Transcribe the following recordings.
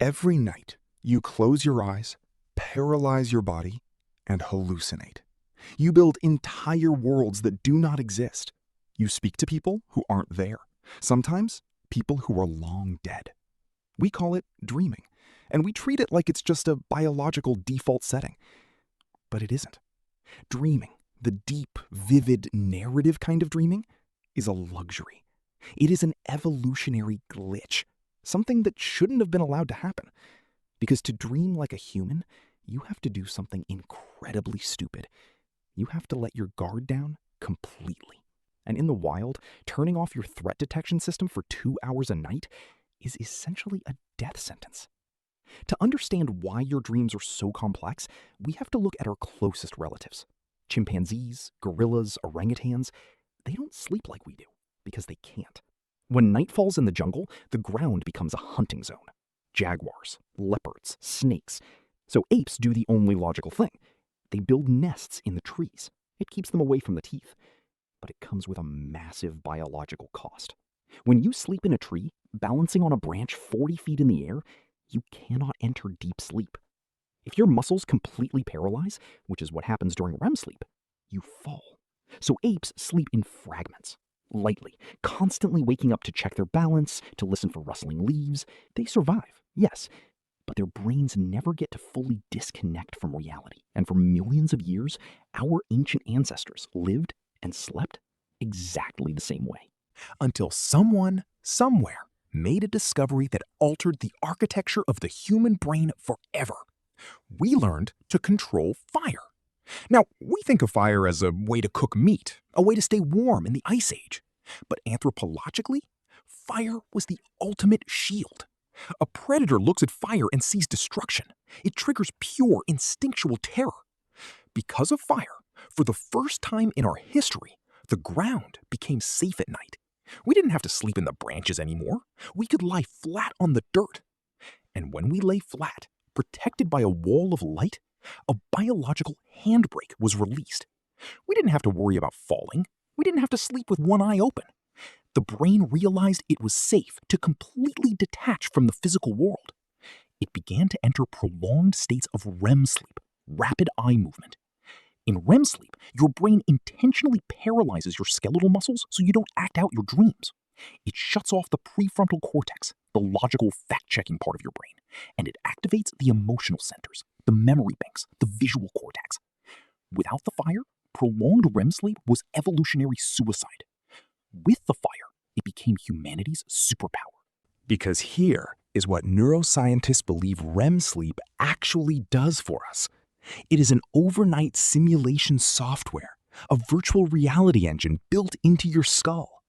Every night, you close your eyes, paralyze your body, and hallucinate. You build entire worlds that do not exist. You speak to people who aren't there, sometimes people who are long dead. We call it dreaming, and we treat it like it's just a biological default setting. But it isn't. Dreaming, the deep, vivid, narrative kind of dreaming, is a luxury. It is an evolutionary glitch, something that shouldn't have been allowed to happen. Because to dream like a human, you have to do something incredibly stupid. You have to let your guard down completely. And in the wild, turning off your threat detection system for 2 hours a night is essentially a death sentence. To understand why your dreams are so complex, we have to look at our closest relatives. Chimpanzees, gorillas, orangutans, they don't sleep like we do, because they can't. When night falls in the jungle, the ground becomes a hunting zone. Jaguars, leopards, snakes. So apes do the only logical thing. They build nests in the trees. It keeps them away from the teeth. But it comes with a massive biological cost. When you sleep in a tree, balancing on a branch 40 feet in the air, you cannot enter deep sleep. If your muscles completely paralyze, which is what happens during REM sleep, you fall. So apes sleep in fragments, lightly, constantly waking up to check their balance, to listen for rustling leaves. They survive, yes, but their brains never get to fully disconnect from reality. And for millions of years, our ancient ancestors lived and slept exactly the same way. Until someone, somewhere, made a discovery that altered the architecture of the human brain forever. We learned to control fire. Now, we think of fire as a way to cook meat, a way to stay warm in the Ice Age. But anthropologically, fire was the ultimate shield. A predator looks at fire and sees destruction. It triggers pure instinctual terror. Because of fire, for the first time in our history, the ground became safe at night. We didn't have to sleep in the branches anymore. We could lie flat on the dirt. And when we lay flat, protected by a wall of light, a biological handbrake was released. We didn't have to worry about falling. We didn't have to sleep with one eye open. The brain realized it was safe to completely detach from the physical world. It began to enter prolonged states of REM sleep, rapid eye movement. In REM sleep, your brain intentionally paralyzes your skeletal muscles so you don't act out your dreams. It shuts off the prefrontal cortex, the logical fact-checking part of your brain, and it activates the emotional centers, the memory banks, the visual cortex. Without the fire, prolonged REM sleep was evolutionary suicide. With the fire, it became humanity's superpower. Because here is what neuroscientists believe REM sleep actually does for us. It is an overnight simulation software, a virtual reality engine built into your skull.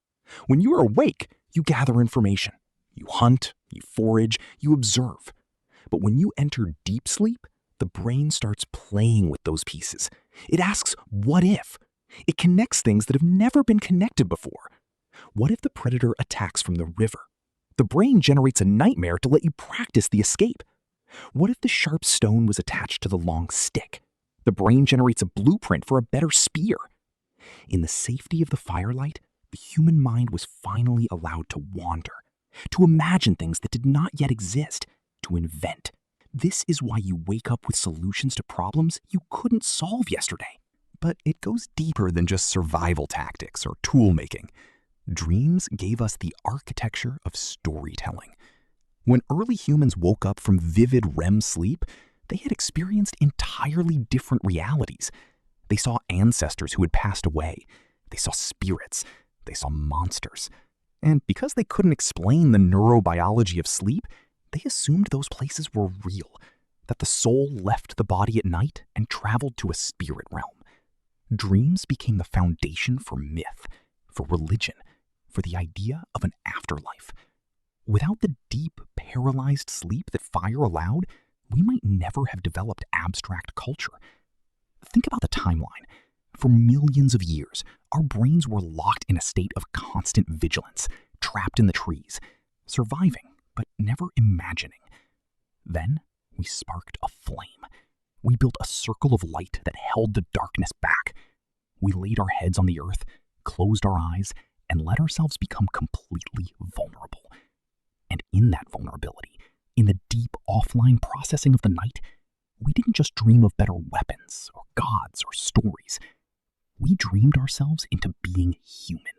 When you are awake, you gather information. You hunt, you forage, you observe. But when you enter deep sleep, the brain starts playing with those pieces. It asks, what if? It connects things that have never been connected before. What if the predator attacks from the river? The brain generates a nightmare to let you practice the escape. What if the sharp stone was attached to the long stick? The brain generates a blueprint for a better spear. In the safety of the firelight, the human mind was finally allowed to wander, to imagine things that did not yet exist, to invent. This is why you wake up with solutions to problems you couldn't solve yesterday. But it goes deeper than just survival tactics or tool making. Dreams gave us the architecture of storytelling. When early humans woke up from vivid REM sleep, they had experienced entirely different realities. They saw ancestors who had passed away. They saw spirits. They saw monsters. And because they couldn't explain the neurobiology of sleep, they assumed those places were real, that the soul left the body at night and traveled to a spirit realm. Dreams became the foundation for myth, for religion, for the idea of an afterlife. Without the deep, paralyzed sleep that fire allowed, we might never have developed abstract culture. Think about the timeline. For millions of years, our brains were locked in a state of constant vigilance, trapped in the trees, surviving, but never imagining. Then we sparked a flame. We built a circle of light that held the darkness back. We laid our heads on the earth, closed our eyes, and let ourselves become completely vulnerable. And in that vulnerability, in the deep offline processing of the night, we didn't just dream of better weapons or gods or stories. We dreamed ourselves into being human.